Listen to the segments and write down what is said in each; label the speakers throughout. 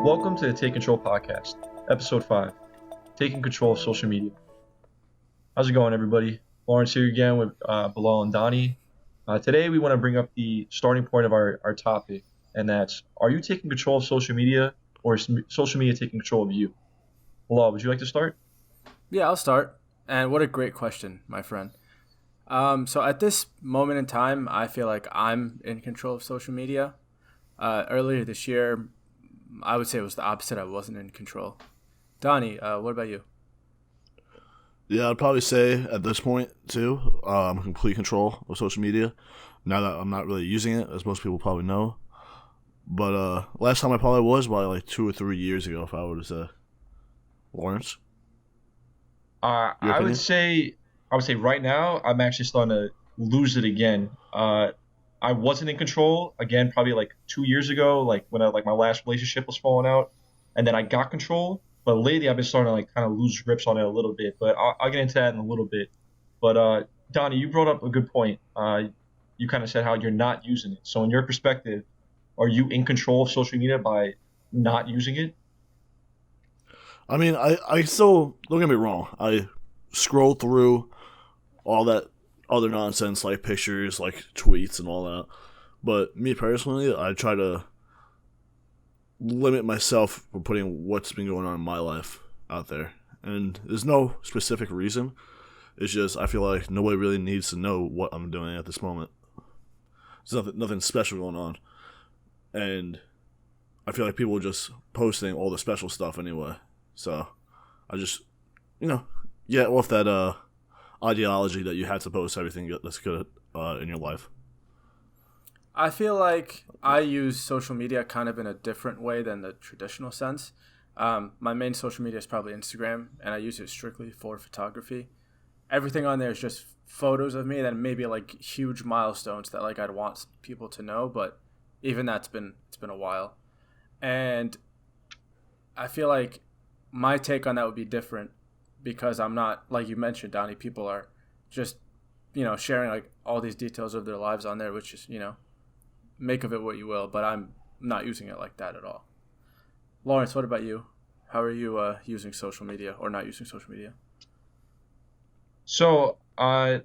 Speaker 1: Welcome to the Take Control Podcast, Episode 5, Taking Control of Social Media. How's it going, everybody? Lawrence here again with Bilal and Donnie. Today we want to bring up the starting point of our topic, and that's, are you taking control of social media, or is social media taking control of you? Bilal, would you like to start?
Speaker 2: Yeah, I'll start. And what a great question, my friend. So at this moment in time, I feel like I'm in control of social media. Earlier this year, I would say it was the opposite. I wasn't in control. Donnie, what about you?
Speaker 3: Yeah, I'd probably say at this point, too, I'm in complete control of social media. Now that I'm not really using it, as most people probably know. But last time I probably was probably like 2 or 3 years ago, if I were to say. Lawrence? Your
Speaker 1: I would
Speaker 3: opinion?
Speaker 1: say right now I'm actually starting to lose it again. I wasn't in control again probably like 2 years ago, like when my last relationship was falling out, and then I got control. But lately I've been starting to like kind of lose grips on it a little bit. But I'll get into that in a little bit. But Donnie, you brought up a good point. You kind of said how you're not using it. So in your perspective, are you in control of social media by not using it?
Speaker 3: I mean, I still, don't get me wrong, I scroll through all that other nonsense like pictures, like tweets and all that. But me personally, I try to limit myself from putting what's been going on in my life out there. And there's no specific reason. It's just I feel like nobody really needs to know what I'm doing at this moment. There's nothing special going on. And I feel like people are just posting all the special stuff anyway. So I just, get off that ideology that you have to post everything that's good in your life.
Speaker 2: I feel like I use social media kind of in a different way than the traditional sense. My main social media is probably Instagram, and I use it strictly for photography. Everything on there is just photos of me, then maybe like huge milestones that like I'd want people to know, but even it's been a while. And I feel like my take on that would be different because I'm not, like you mentioned, Donnie, people are just, sharing like all these details of their lives on there, which is, make of it what you will, but I'm not using it like that at all. Lawrence, what about you? How are you using social media or not using social media?
Speaker 1: So I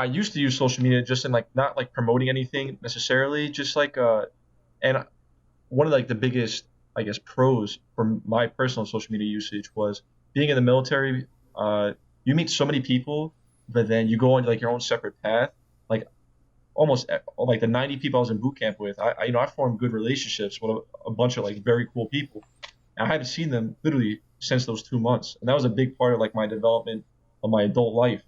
Speaker 1: used to use social media just in like not like promoting anything necessarily, just like and one of like the biggest I guess pros for my personal social media usage was being in the military. You meet so many people, but then you go on like your own separate path. Like almost like the 90 people I was in boot camp with, I formed good relationships with a bunch of like very cool people. And I haven't seen them literally since those 2 months, and that was a big part of like my development of my adult life.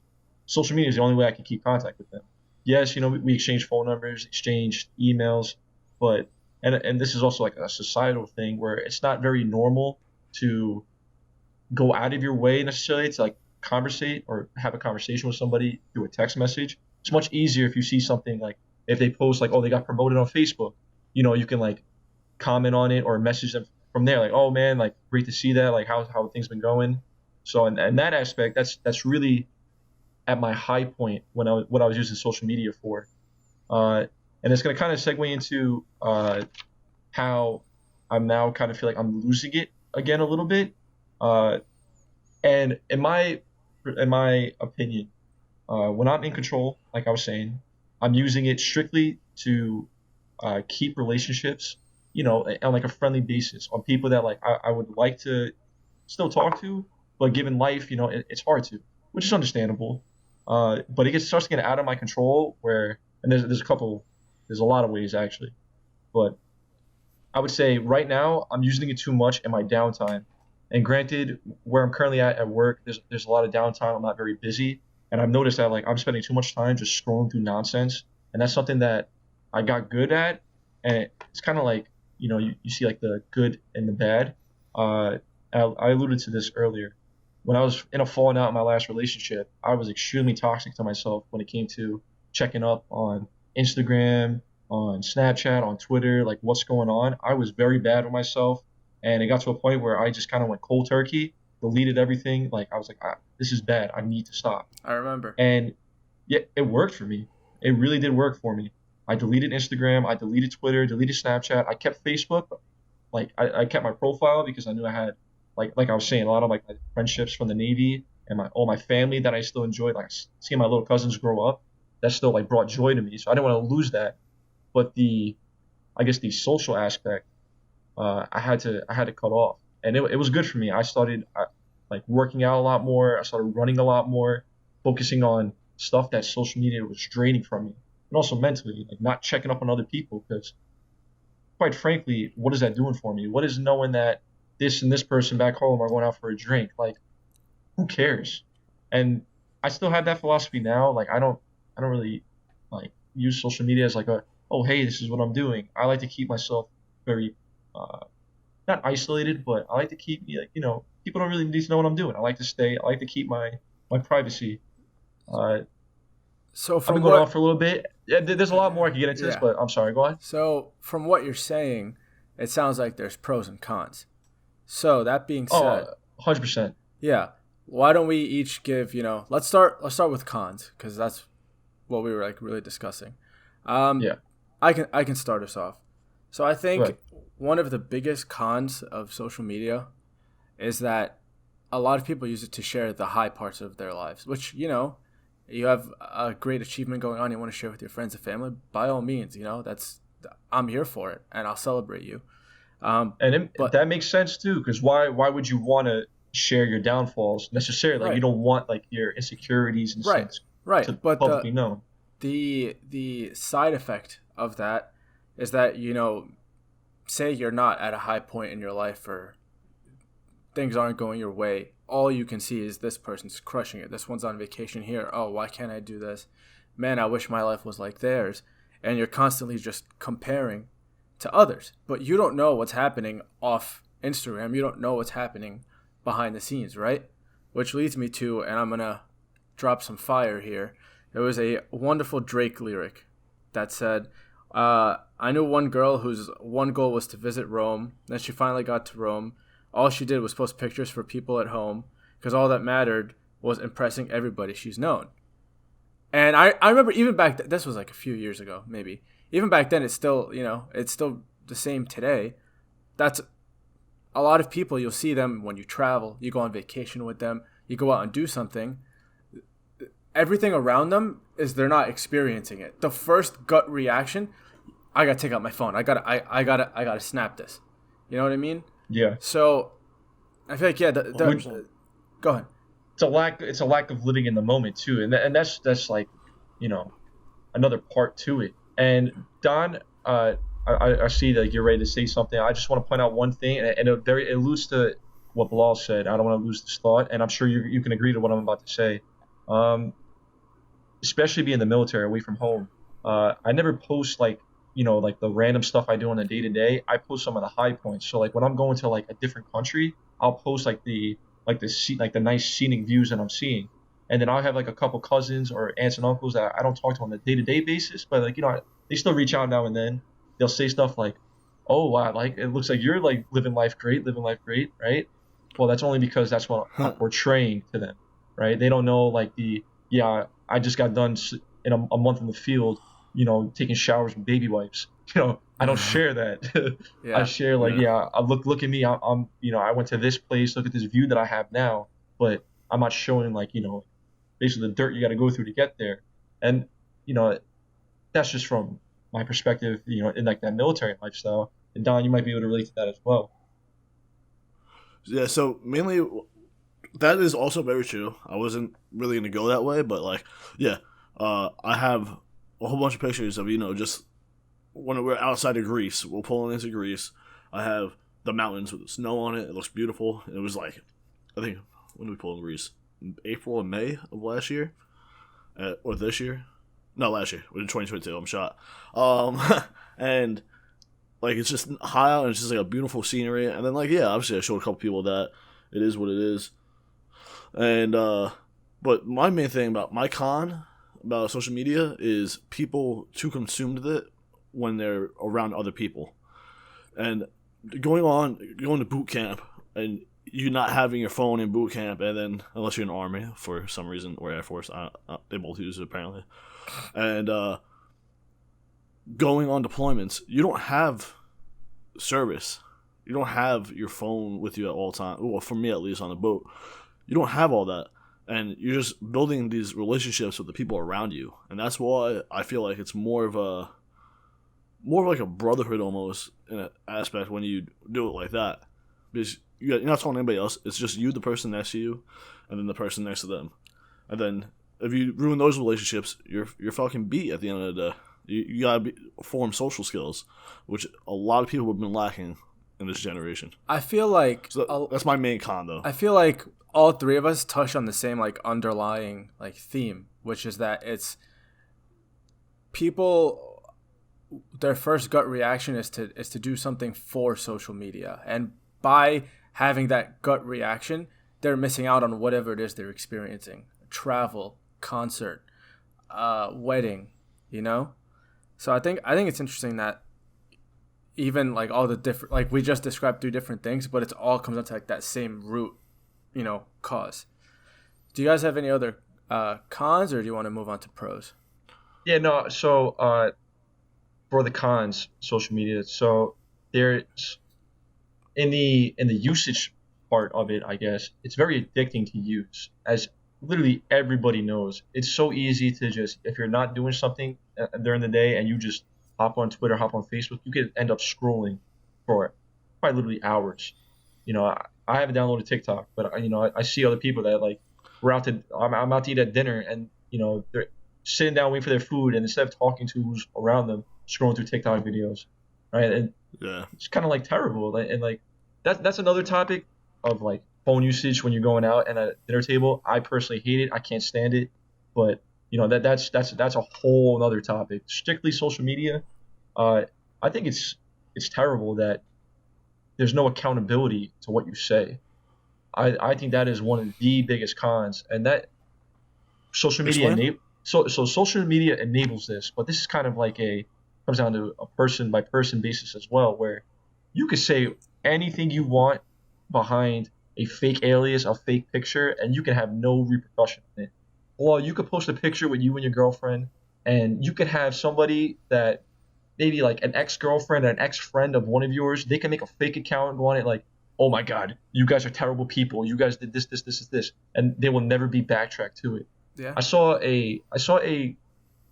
Speaker 1: Social media is the only way I can keep contact with them. Yes, we exchange phone numbers, exchange emails, but and this is also like a societal thing where it's not very normal to go out of your way necessarily to like conversate or have a conversation with somebody through a text message. It's much easier if you see something like if they post like, oh, they got promoted on Facebook, you can like comment on it or message them from there, like, oh man, like great to see that, like how things been going. So in that aspect, that's really at my high point when what I was using social media for. And it's going to kind of segue into how I'm now kind of feel like I'm losing it again a little bit. Uh, and in my opinion, when I'm in control, like I was saying, I'm using it strictly to keep relationships, on like a friendly basis on people that like I would like to still talk to, but given life, it's hard to, which is understandable. But it starts to get out of my control and there's a lot of ways actually, but I would say right now I'm using it too much in my downtime. And granted, where I'm currently at work, there's a lot of downtime. I'm not very busy, and I've noticed that like I'm spending too much time just scrolling through nonsense, and that's something that I got good at. And it's kind of like you see like the good and the bad. I alluded to this earlier. When I was in a falling out in my last relationship, I was extremely toxic to myself when it came to checking up on Instagram, on Snapchat, on Twitter, like what's going on. I was very bad with myself, and it got to a point where I just kind of went cold turkey, deleted everything. Like I was like, this is bad. I need to stop.
Speaker 2: I remember.
Speaker 1: And yeah, it worked for me. It really did work for me. I deleted Instagram, I deleted Twitter, deleted Snapchat. I kept Facebook, like I kept my profile because I knew I had like I was saying a lot of like my friendships from the Navy and my all my family that I still enjoyed, like seeing my little cousins grow up. That still like brought joy to me. So I didn't want to lose that. But the I guess the social aspect, I had to cut off, and it was good for me. I started like working out a lot more. I started running a lot more, focusing on stuff that social media was draining from me, and also mentally, like not checking up on other people. Because quite frankly, what is that doing for me? What is knowing that this and this person back home are going out for a drink? Like, who cares? And I still have that philosophy now. Like, I don't really like use social media as like a, oh hey, this is what I'm doing. I like to keep myself very uh, not isolated, but I like to keep like people don't really need to know what I'm doing. I like to keep my privacy. Uh,
Speaker 2: So
Speaker 1: I've been
Speaker 2: from
Speaker 1: going on
Speaker 2: what
Speaker 1: for a little bit. Yeah, there's a lot more I could get into this,
Speaker 2: yeah.
Speaker 1: but I'm sorry. Go ahead.
Speaker 2: So from what you're saying, it sounds like there's pros and cons. So that being
Speaker 1: Oh,
Speaker 2: said,
Speaker 1: 100%.
Speaker 2: yeah, why don't we each give, let's start with cons cuz that's what we were like really discussing. Um
Speaker 1: Yeah.
Speaker 2: I can start us off. So I
Speaker 1: Go ahead.
Speaker 2: think one of the biggest cons of social media is that a lot of people use it to share the high parts of their lives, which, you have a great achievement going on, you want to share with your friends and family, by all means, that's I'm here for it and I'll celebrate you.
Speaker 1: And
Speaker 2: But
Speaker 1: that makes sense too, because why would you want to share your downfalls necessarily? Like you
Speaker 2: right,
Speaker 1: don't want like your insecurities and
Speaker 2: right,
Speaker 1: things
Speaker 2: right.
Speaker 1: to
Speaker 2: But
Speaker 1: publicly known.
Speaker 2: the side effect of that is that, say you're not at a high point in your life or things aren't going your way, all you can see is this person's crushing it. This one's on vacation here. Oh, why can't I do this? Man, I wish my life was like theirs. And you're constantly just comparing to others. But you don't know what's happening off Instagram. You don't know what's happening behind the scenes, right? Which leads me to, and I'm going to drop some fire here. There was a wonderful Drake lyric that said, I knew one girl whose one goal was to visit Rome. Then she finally got to Rome. All she did was post pictures for people at home because all that mattered was impressing everybody she's known. And I remember even this was like a few years ago, maybe. Even back then, it's still, it's still the same today. That's a lot of people. You'll see them when you travel, you go on vacation with them, you go out and do something. Everything around them is they're not experiencing it. The first gut reaction, I gotta take out my phone. I gotta snap this. You know what I mean?
Speaker 1: Yeah.
Speaker 2: So I feel like, yeah,
Speaker 1: Which
Speaker 2: go ahead.
Speaker 1: it's a lack of living in the moment too, and that's like another part to it. And Don, I see that you're ready to say something. I just want to point out one thing, and it alludes to what Bilal said. I don't want to lose this thought, and I'm sure you can agree to what I'm about to say. Um, Especially being in the military, away from home, I never post like the random stuff I do on the day to day. I post some of the high points. So like when I'm going to like a different country, I'll post like the nice scenic views that I'm seeing, and then I'll have like a couple cousins or aunts and uncles that I don't talk to on a day to day basis, but like they still reach out now and then. They'll say stuff like, "Oh wow, like it looks like you're like living life great, right?" Well, that's only because that's what I'm
Speaker 3: Huh.
Speaker 1: portraying to them, right? They don't know like yeah, I just got done in a month in the field, taking showers with baby wipes. I don't share that. I
Speaker 2: Yeah.
Speaker 1: share like,
Speaker 3: Yeah.
Speaker 1: yeah, look at me. I went to this place. Look at this view that I have now. But I'm not showing like, basically the dirt you got to go through to get there. And you know, that's just from my perspective, in like that military lifestyle. And Don, you might be able to relate to that as well.
Speaker 3: Yeah, so mainly that is also very true. I wasn't really gonna go that way, but like, yeah, I have a whole bunch of pictures of just when we're outside of Greece. We're pulling into Greece. I have the mountains with the snow on it. It looks beautiful. It was like, I think, when did we pull in Greece? In April and May of last year, or this year? No, last year. We're in 2022. I'm shot. Um, and like it's just high out and it's just like a beautiful scenery. And then like, yeah, obviously I showed a couple people that it is what it is. And but my main thing about my con about social media is people too consumed with it when they're around other people. And going to boot camp and you not having your phone in boot camp, and then unless you're in the army for some reason or Air Force, they both use it apparently. And going on deployments, you don't have service. you don't have your phone with you at all times. Well, for me at least on the boat, you don't have all that, and you're just building these relationships with the people around you, and that's why I feel like it's more of like a brotherhood almost in an aspect when you do it like that, because you're not talking to anybody else. It's just you, the person next to you, and then the person next to them, and then if you ruin those relationships, you're fucking beat at the end of the day. You gotta form social skills, which a lot of people have been lacking in this generation.
Speaker 2: I feel like
Speaker 3: That's my main con, though.
Speaker 2: I feel like all three of us touch on the same like underlying like theme, which is that it's people, their first gut reaction is to do something for social media, and by having that gut reaction, they're missing out on whatever it is they're experiencing: travel, concert, wedding, you know. So I think it's interesting that even like all the different, like we just described three different things, but it's all comes down to like that same root, you know, cause. Do you guys have any other cons, or do you want to move on to pros?
Speaker 1: Yeah, no. So for the cons, social media. So there's in the usage part of it, I guess it's very addicting to use, as literally everybody knows. It's so easy to just, if you're not doing something during the day and you just hop on Twitter, hop on Facebook, you could end up scrolling for probably literally hours. You know, I haven't downloaded TikTok, but I see other people that like I'm out to eat at dinner, and they're sitting down waiting for their food, and instead of talking to who's around them, scrolling through TikTok videos, right? And
Speaker 3: Yeah.
Speaker 1: it's kind of like terrible, and like that's another topic of like phone usage when you're going out and at a dinner table. I personally hate it. I can't stand it. But that's a whole other topic. Strictly social media, I think it's terrible that there's no accountability to what you say. I think that is one of the biggest cons, and that social media so social media enables this, but this is kind of like comes down to a person by person basis as well, where you could say anything you want behind a fake alias, a fake picture, and you can have no repercussion on it. Well, you could post a picture with you and your girlfriend, and you could have somebody that maybe like an ex-girlfriend or an ex-friend of one of yours, they can make a fake account and go on it like, oh my God, you guys are terrible people. You guys did this, and they will never be backtracked to it.
Speaker 2: Yeah.
Speaker 1: I saw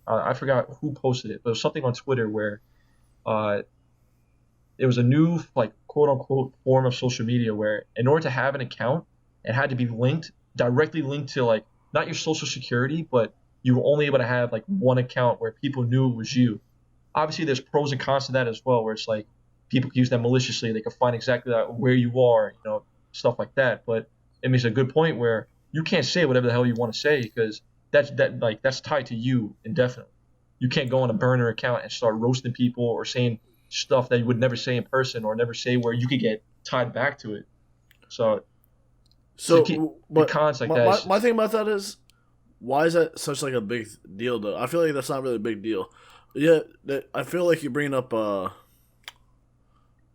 Speaker 1: I forgot who posted it, but it was something on Twitter where it was a new like quote unquote form of social media where in order to have an account, it had to be directly linked to like not your social security, but you were only able to have like one account where people knew it was you. Obviously, there's pros and cons to that as well, where it's like people can use that maliciously. They can find exactly where you are, stuff like that. But it makes a good point where you can't say whatever the hell you want to say because that's tied to you indefinitely. You can't go on a burner account and start roasting people or saying stuff that you would never say in person or never say where you could get tied back to it. So
Speaker 3: but
Speaker 1: cons like
Speaker 3: my thing about that is, why is that such like a big deal though? I feel like that's not really a big deal. Yeah, I feel like you're bringing up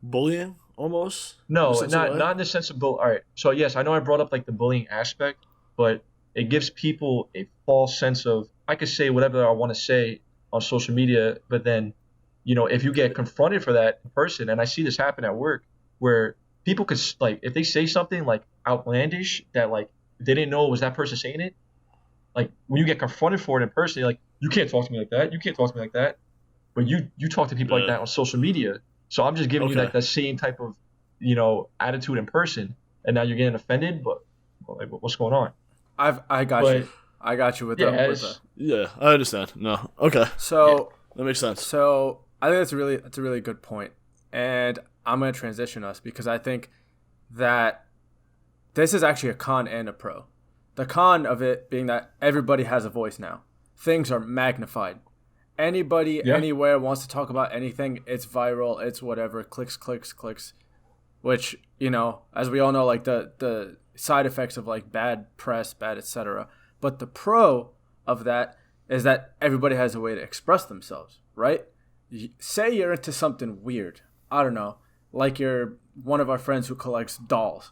Speaker 3: bullying almost.
Speaker 1: No, not in the sense of All right. So yes, I know I brought up like the bullying aspect, but it gives people a false sense of I could say whatever I want to say on social media, but then, if you get confronted for that in person, and I see this happen at work, where people could like if they say something like outlandish that like they didn't know it was that person saying it, like when you get confronted for it in person, you're like, you can't talk to me like that. You can't talk to me like that. But you talk to people like that on social media. So I'm just giving you like that same type of, attitude in person, and now you're getting offended. But like, what's going on?
Speaker 2: I got you with that.
Speaker 3: Yeah, I understand. No, okay.
Speaker 2: So
Speaker 3: that makes sense.
Speaker 2: So I think that's a really good point, and I'm gonna transition us because I think that this is actually a con and a pro. The con of it being that everybody has a voice now. Things are magnified. Anybody, anywhere wants to talk about anything. It's viral. It's whatever. Clicks. Which, as we all know, like the side effects of like bad press, bad etc. But the pro of that is that everybody has a way to express themselves, right? Say you're into something weird. I don't know. Like you're one of our friends who collects dolls.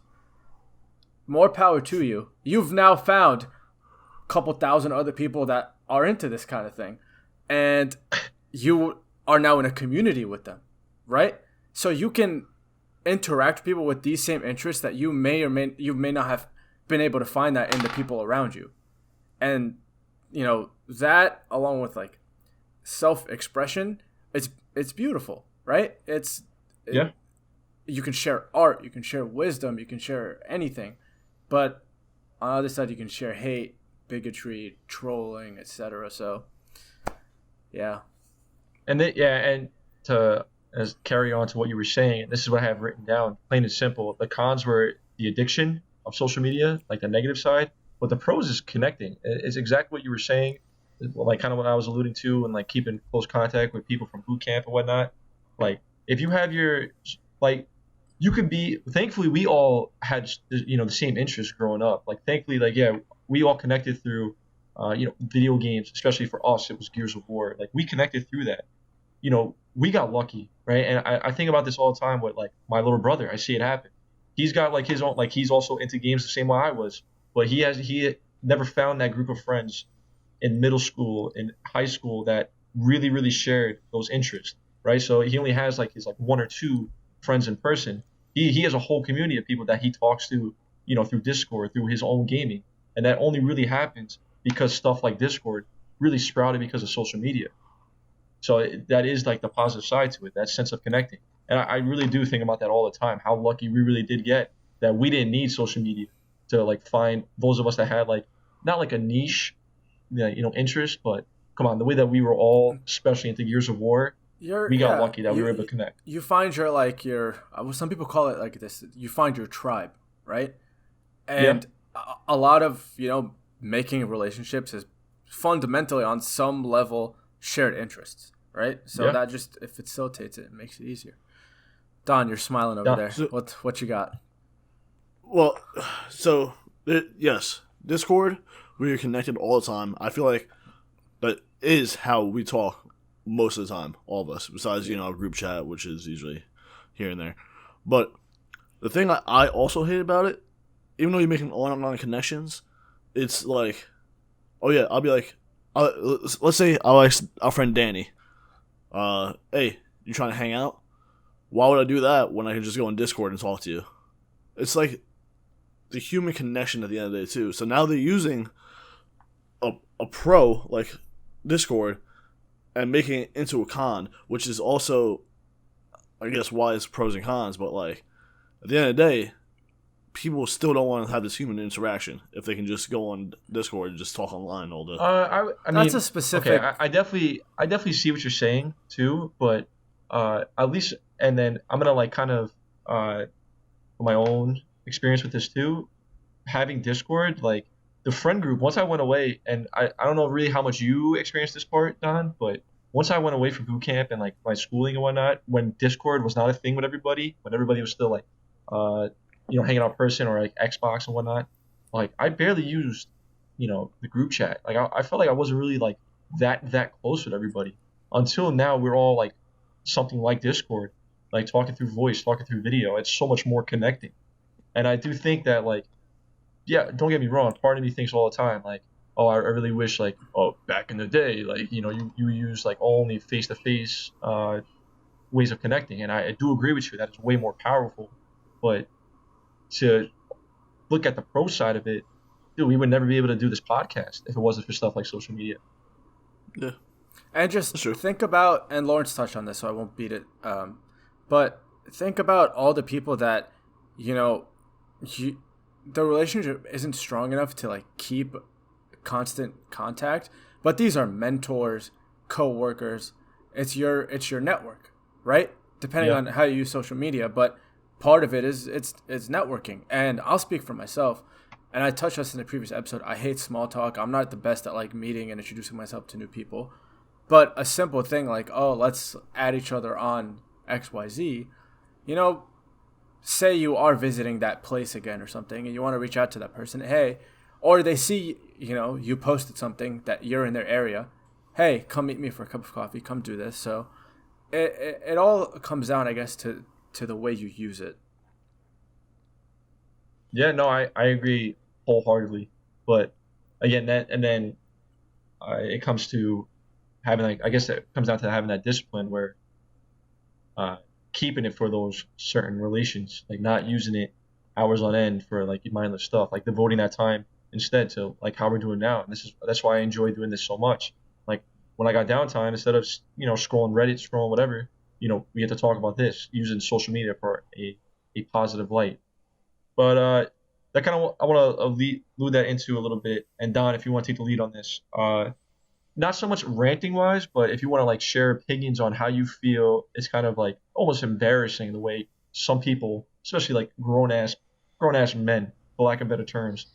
Speaker 2: More power to you. You've now found a couple thousand other people that are into this kind of thing. And you are now in a community with them, right? So you can interact with people with these same interests that you may not have been able to find that in the people around you. And that, along with like self-expression, it's beautiful, right?
Speaker 1: Yeah.
Speaker 2: You can share art, you can share wisdom, you can share anything, but on the other side you can share hate, bigotry, trolling, etc. So yeah.
Speaker 1: And to as carry on to what you were saying, this is what I have written down, plain and simple. The cons were the addiction of social media, like the negative side, but the pros is connecting. It's exactly what you were saying, like kind of what I was alluding to, and like keeping close contact with people from boot camp and whatnot. Like if you have your like you could be thankfully we all had the same interests growing up. Like thankfully, like yeah, we all connected through video games, especially for us it was Gears of War. Like we connected through that. We got lucky, right? And I think about this all the time with like my little brother. I see it happen. He's got like his own, like he's also into games the same way I was, but he never found that group of friends in middle school and high school that really really shared those interests, right? So he only has like his like one or two friends in person. He has a whole community of people that he talks to, through Discord, through his own gaming, and that only really happens because stuff like Discord really sprouted because of social media. So that is like the positive side to it, that sense of connecting. And I really do think about that all the time, how lucky we really did get that we didn't need social media to like find those of us that had like not like a niche, interest, but come on, the way that we were all, especially into Years of War, we got lucky that we were able to connect.
Speaker 2: You find your some people call it like this. You find your tribe, right? And a lot of making relationships is fundamentally on some level shared interests, right? So that just it facilitates it, makes it easier. Don, you're smiling over there. So, what you got?
Speaker 3: Well, so yes, Discord, we are connected all the time. I feel like that is how we talk most of the time, all of us. Besides, a group chat, which is usually here and there. But the thing I also hate about it, even though you're making online connections, it's like, oh yeah, I'll be like, let's say I ask our friend Danny, hey, you trying to hang out? Why would I do that when I can just go on Discord and talk to you? It's like the human connection at the end of the day too. So now they're using a pro like Discord and making it into a con, which is also, I guess, why it's pros and cons. But like at the end of the day, people still don't want to have this human interaction if they can just go on Discord and just talk online all day.
Speaker 1: I mean,
Speaker 2: that's a specific.
Speaker 1: Okay, I definitely see what you're saying too, but at least, and then I'm gonna like kind of my own experience with this too. Having Discord, like the friend group, once I went away, and I don't know really how much you experienced this part, Don, but once I went away from boot camp and like my schooling and whatnot, when Discord was not a thing with everybody, when everybody was still like hanging out in person or like Xbox and whatnot, like I barely used, the group chat. Like I felt like I wasn't really like that close with everybody until now. We're all like something like Discord, like talking through voice, talking through video. It's so much more connecting. And I do think that like, yeah, don't get me wrong. Part of me thinks all the time like, oh, I really wish like, oh, back in the day, like, you use like only face-to-face ways of connecting. And I do agree with you that it's way more powerful. But to look at the pro side of it, dude, we would never be able to do this podcast if it wasn't for stuff like social media.
Speaker 3: Yeah.
Speaker 2: And just think about, and Lawrence touched on this, so I won't beat it. But think about all the people that, the relationship isn't strong enough to like keep constant contact, but these are mentors, co-workers. It's your network, right? Depending on how you use social media, but part of it is it's networking. And I'll speak for myself, and I touched on this in the previous episode. I hate small talk. I'm not the best at like meeting and introducing myself to new people, but a simple thing like, oh, let's add each other on XYZ, say you are visiting that place again or something and you want to reach out to that person, hey, or they see, you posted something that you're in their area, hey, come meet me for a cup of coffee, come do this. So it all comes down, I guess, to the way you use it.
Speaker 1: Yeah, no, I agree wholeheartedly. But again, then it comes to having like, I guess it comes down to having that discipline where keeping it for those certain relations, like not using it hours on end for like mindless stuff, like devoting that time instead to like how we're doing now. And that's why I enjoy doing this so much. Like when I got downtime, instead of scrolling Reddit, scrolling whatever, we get to talk about this using social media for a positive light. But that kind of I want to lead that into a little bit. And Don, if you want to take the lead on this, not so much ranting wise, but if you want to like share opinions on how you feel, it's kind of like almost embarrassing the way some people, especially like grown ass men, for lack of better terms,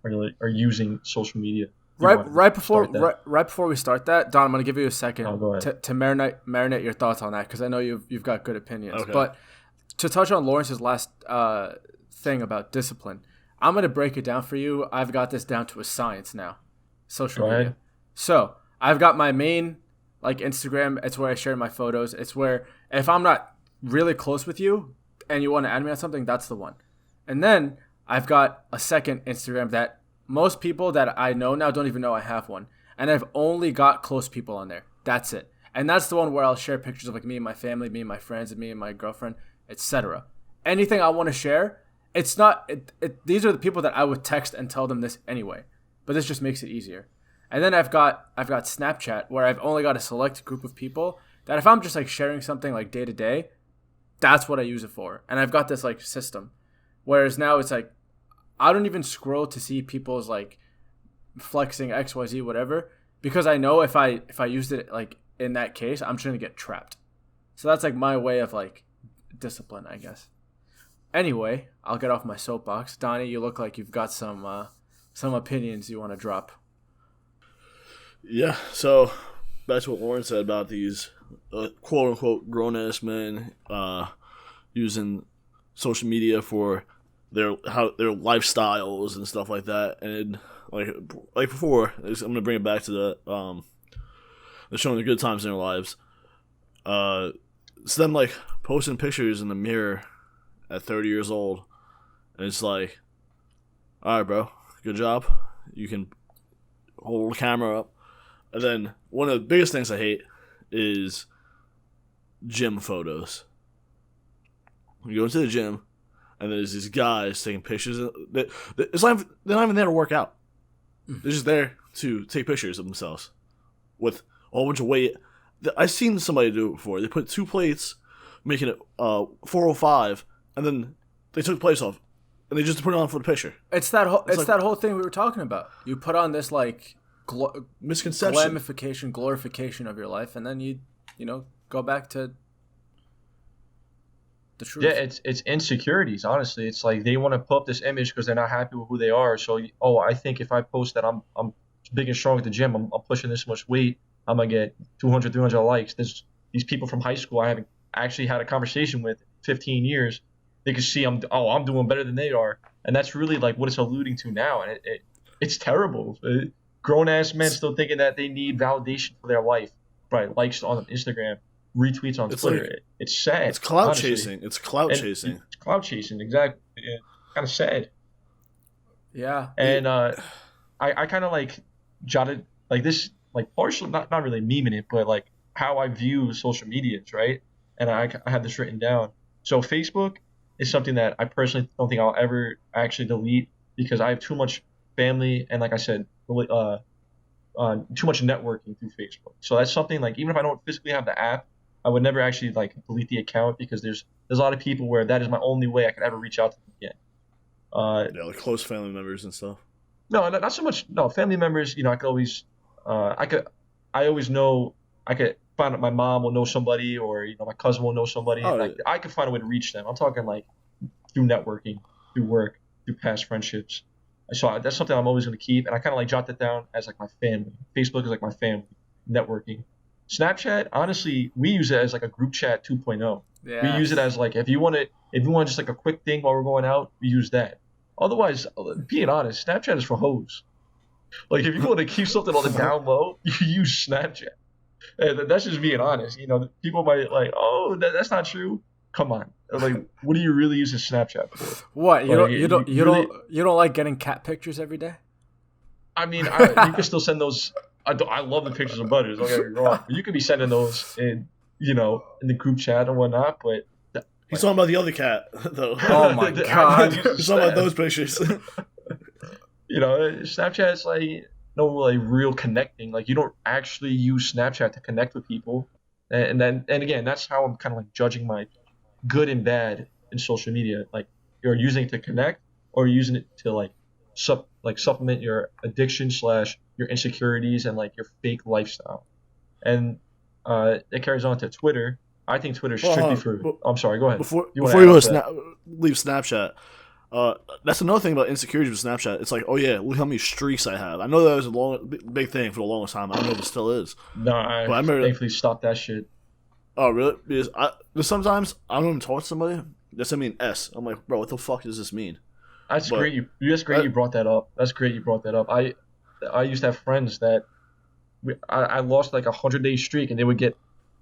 Speaker 1: are using social media.
Speaker 2: Right before we start that, Don, I'm gonna give you a second
Speaker 1: go ahead.
Speaker 2: to marinate your thoughts on that, because I know you've got good opinions.
Speaker 3: Okay.
Speaker 2: But to touch on Lawrence's last thing about discipline, I'm gonna break it down for you. I've got this down to a science now. Social media.
Speaker 1: ahead.
Speaker 2: So I've got my main like Instagram. It's where I share my photos. It's where if I'm not really close with you and you want to add me on something, that's the one. And then I've got a second Instagram that most people that I know now don't even know I have one. And I've only got close people on there. That's it. And that's the one where I'll share pictures of like me and my family, me and my friends, and me and my girlfriend, etc. Anything I want to share, it's not. These are the people that I would text and tell them this anyway. But this just makes it easier. And then I've got Snapchat, where I've only got a select group of people that if I'm just like sharing something like day to day, that's what I use it for. And I've got this like system. Whereas now it's like I don't even scroll to see people's like flexing XYZ whatever, because I know if I used it like in that case, I'm just gonna get trapped. So that's like my way of like discipline, I guess. Anyway, I'll get off my soapbox. Donnie, you look like you've got some opinions you want to drop.
Speaker 3: Yeah, so that's what Lauren said about these quote unquote grown ass men using social media for their lifestyles and stuff like that. And like before, I'm gonna bring it back to they're showing the good times in their lives. It's them like posting pictures in the mirror at 30 years old, and it's like, all right, bro, good job. You can hold the camera up. And then one of the biggest things I hate is gym photos. You go into the gym, and there's these guys taking pictures. They're not even there to work out. They're just there to take pictures of themselves with a whole bunch of weight. I've seen somebody do it before. They put 2 plates, making it 405, and then they took the plates off, and they just put it on for the picture.
Speaker 2: It's that whole thing we were talking about. You put on this like
Speaker 3: misconception,
Speaker 2: glorification of your life, and then you go back to the truth.
Speaker 1: Yeah, it's insecurities. Honestly, it's like they want to put up this image because they're not happy with who they are. So, I think if I post that I'm big and strong at the gym, I'm pushing this much weight, I'm gonna get 200, 300 likes. There's these people from high school I haven't actually had a conversation with in 15 years. They can see I'm doing better than they are, and that's really like what it's alluding to now, and it's terrible. Grown ass men still thinking that they need validation for their life, right? Likes on Instagram, retweets on Twitter.
Speaker 3: Like,
Speaker 1: it's sad.
Speaker 3: It's clout
Speaker 1: honestly.
Speaker 3: chasing. It's clout chasing.
Speaker 1: It's clout chasing, exactly. Yeah, kind of sad.
Speaker 2: Yeah.
Speaker 1: And I kind of like jotted like this, like partially not really memeing it, but like how I view social medias, right? And I have this written down. So Facebook is something that I personally don't think I'll ever actually delete because I have too much family and, like I said, too much networking through Facebook. So that's something like even if I don't physically have the app, I would never actually like delete the account because there's a lot of people where that is my only way I could ever reach out to them again.
Speaker 3: Yeah, like close family members and stuff.
Speaker 1: No, not so much. No, family members. I could always, I always know. I could find out my mom will know somebody, or my cousin will know somebody.
Speaker 3: Oh,
Speaker 1: like I could find a way to reach them. I'm talking like through networking, through work, through past friendships. So that's something I'm always going to keep, and I kind of like jot that down as like my family. Facebook is like my family. Networking. Snapchat, honestly, we use it as like a group chat 2.0.
Speaker 2: Yeah.
Speaker 1: We use it as like if you want just like a quick thing while we're going out, we use that. Otherwise, being honest, Snapchat is for hoes. Like if you want to keep something on the down low, you use Snapchat. And that's just being honest. People might like, oh, that's not true. Come on, like, what do you really use Snapchat for?
Speaker 2: What you don't like getting cat pictures every day?
Speaker 1: I mean, you can still send those. I love the pictures of butters. Don't get me wrong. You could be sending those in the group chat and whatnot. But
Speaker 3: He's talking about the other cat, though.
Speaker 2: Oh my god.
Speaker 3: He's talking about those pictures.
Speaker 1: Snapchat is like no like real connecting. Like you don't actually use Snapchat to connect with people, and again, that's how I'm kind of like judging my good and bad in social media. Like you're using it to connect, or you're using it to like supplement your addiction / your insecurities and like your fake lifestyle. And it carries on to Twitter. I think Twitter is strictly for. I'm sorry. Go ahead.
Speaker 3: Before you leave Snapchat, that's another thing about insecurities with Snapchat. It's like, oh yeah, look how many streaks I have. I know that was a big thing for the longest time. I don't know if it still is.
Speaker 1: No, I thankfully stopped that shit.
Speaker 3: Oh really? Because sometimes I don't even talk to somebody. They send me an S. I'm like, bro, what the fuck does this mean?
Speaker 1: That's great. You brought that up. That's great. You brought that up. I used to have friends that I lost like 100-day streak, and they would get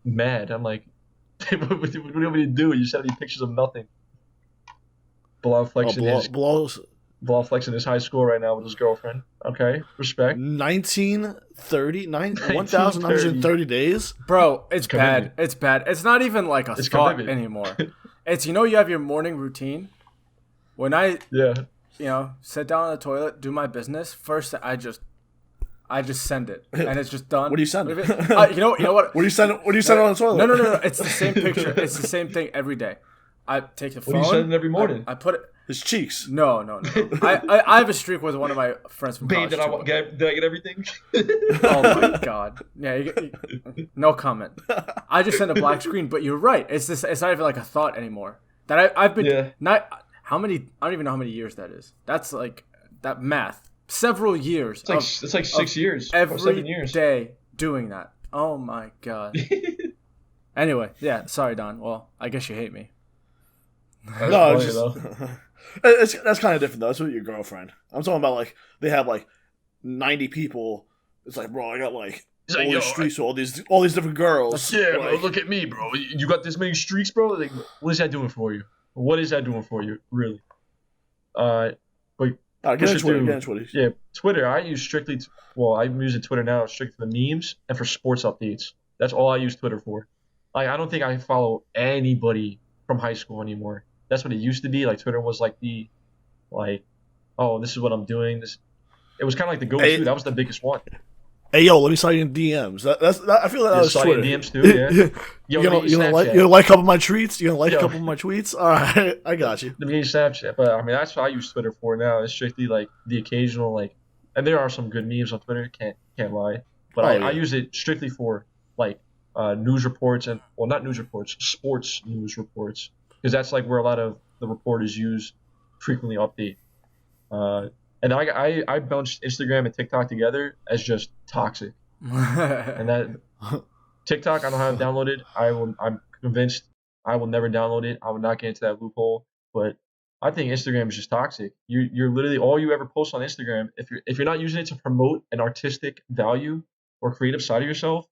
Speaker 1: mad. I'm like, what do you want me to do? You sent me pictures of nothing. Bilal flexing flexing his high school right now with his girlfriend. Okay, respect.
Speaker 3: 1,930 days,
Speaker 2: bro. It's bad. It's bad. It's not even like a thought anymore. It's you have your morning routine. When I sit down on the toilet, do my business. First, I just send it, and it's just done.
Speaker 3: What do you send?
Speaker 2: You know what?
Speaker 3: What do you send? What do you send on the toilet?
Speaker 2: No. It's the same picture. It's the same thing every day. I take the phone.
Speaker 1: What do you send every morning?
Speaker 2: I put it.
Speaker 3: His cheeks.
Speaker 2: No. I have a streak with one of my friends from college.
Speaker 1: Did I get everything?
Speaker 2: Oh my god. Yeah. No comment. I just send a black screen, but you're right. It's not even like a thought anymore. That I've been how many? I don't even know how many years that is. That's like that math. Several years.
Speaker 1: It's like 6 years.
Speaker 2: Every
Speaker 1: 7 years.
Speaker 2: day doing that. Oh my god. Anyway, yeah. Sorry, Don. Well, I guess you hate me.
Speaker 3: No, that's kind of different though. That's with your girlfriend. I'm talking about like they have like 90 people. It's like, bro, I got like all these streaks with all these different girls.
Speaker 1: Yeah, bro, look at me, bro. You got this many streaks, bro. Like, what is that doing for you? What is that doing for you, really? But
Speaker 3: get into Twitter.
Speaker 1: Yeah, Twitter. I use strictly. I'm using Twitter now strictly for the memes and for sports updates. That's all I use Twitter for. Like, I don't think I follow anybody from high school anymore. That's what it used to be. Like Twitter was like this is what I'm doing. It was kind of like the go-to. Hey, that was the biggest one.
Speaker 3: Hey, yo, let me slide you in DMs. I feel like that was Twitter.
Speaker 1: DMs too, yeah.
Speaker 3: You gonna like a couple of my tweets? You gonna like a couple of my tweets? All right, I got you.
Speaker 1: Let me use Snapchat, but I mean that's what I use Twitter for now. It's strictly like the occasional and there are some good memes on Twitter. Can't lie, but I use it strictly for like news reports and not news reports, sports news reports, because that's like where a lot of the reporters frequently update. And I bunched Instagram and TikTok together as just toxic. And that TikTok, I don't have it downloaded. I'm convinced I will never download it. I will not get into that loophole. But I think Instagram is just toxic. You're literally all you ever post on Instagram. If you're not using it to promote an artistic value or creative side of yourself,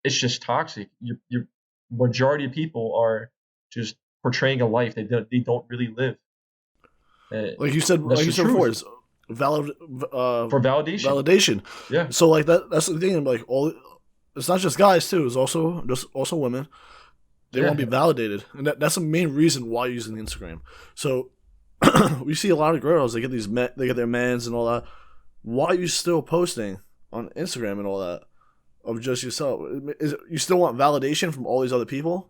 Speaker 1: it's just toxic. Your majority of people are just portraying a life they don't really live.
Speaker 3: Like you said before, it's for
Speaker 1: validation.
Speaker 3: Validation.
Speaker 1: Yeah.
Speaker 3: So like that's the thing. Like it's not just guys too. It's also women. They want to be validated, and that's the main reason why you're using Instagram. So we see a lot of girls. They get they get their mans and all that. Why are you still posting on Instagram and all that of just yourself? You still want validation from all these other people?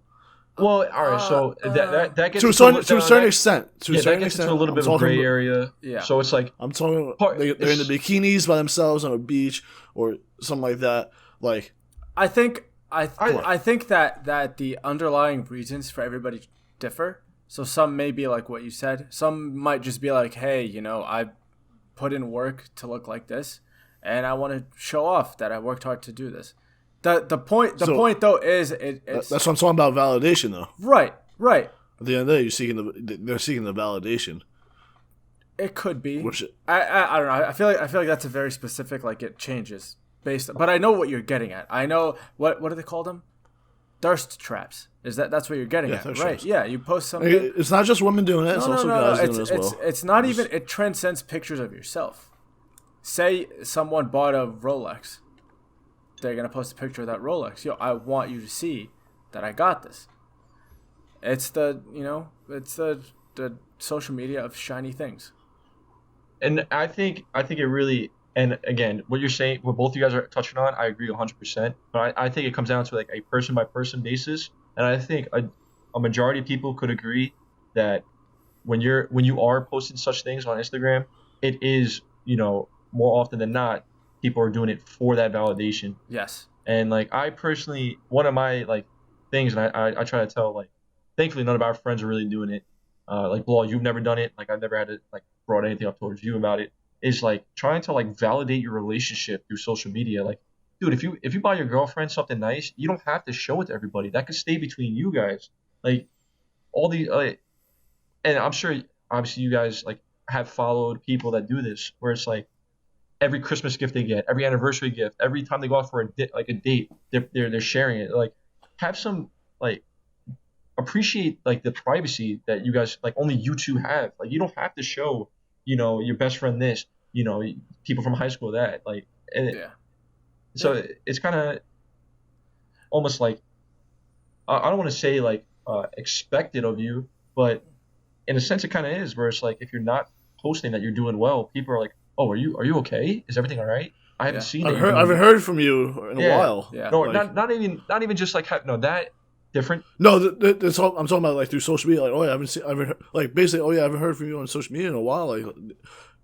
Speaker 1: Well, all right. So that gets
Speaker 3: to a certain extent.
Speaker 1: That gets into a little bit of a gray area.
Speaker 2: Yeah.
Speaker 1: So it's like
Speaker 3: I'm talking. They're in the bikinis by themselves on a beach or something like that. Like
Speaker 2: I think that the underlying reasons for everybody differ. So some may be like what you said. Some might just be like, hey, I put in work to look like this, and I want to show off that I worked hard to do this. The point though is it's
Speaker 3: that's what I'm talking about, validation though.
Speaker 2: Right.
Speaker 3: At the end of the day, they're seeking the validation.
Speaker 2: It could be. I don't know. I feel like that's a very specific. Like it changes but I know what you're getting at. I know what do they call them? Thirst traps. That's what you're getting at, right?
Speaker 3: Traps.
Speaker 2: Yeah, you post something.
Speaker 3: It's not just women doing it. It's also guys doing it as well.
Speaker 2: It's not even. It transcends pictures of yourself. Say someone bought a Rolex. They're going to post a picture of that Rolex. Yo, I want you to see that I got this. It's the social media of shiny things.
Speaker 1: And I think it really, and again, what you're saying, what both you guys are touching on, I agree 100%. But I think it comes down to like a person by person basis, and I think a majority of people could agree that when you are posting such things on Instagram, it is, more often than not, people are doing it for that validation.
Speaker 2: Yes.
Speaker 1: And like I personally, one of my like things, and I try to tell like, thankfully none of our friends are really doing it. Like Bilal, you've never done it. Like I've never had to like brought anything up towards you about it. Is like trying to like validate your relationship through social media. Like, dude, if you buy your girlfriend something nice, you don't have to show it to everybody. That could stay between you guys. Like all the and I'm sure obviously you guys like have followed people that do this, where it's like every Christmas gift they get, every anniversary gift, every time they go out for a date, they're sharing it. Like, have some like appreciate like the privacy that you guys like only you two have. Like, you don't have to show your best friend this, people from high school that like.
Speaker 2: Yeah.
Speaker 1: So it's kind of almost like I don't want to say like expected of you, but in a sense it kind of is. Where it's like if you're not posting that you're doing well, people are like, "Oh, are you okay? Is everything all right? I haven't seen it.
Speaker 3: I haven't heard from you in a while."
Speaker 2: Yeah.
Speaker 1: No,
Speaker 3: Like,
Speaker 1: not even just like no that different.
Speaker 3: no, that's all I'm talking about. Like through social media, like I haven't heard, like basically, I haven't heard from you on social media in a while, like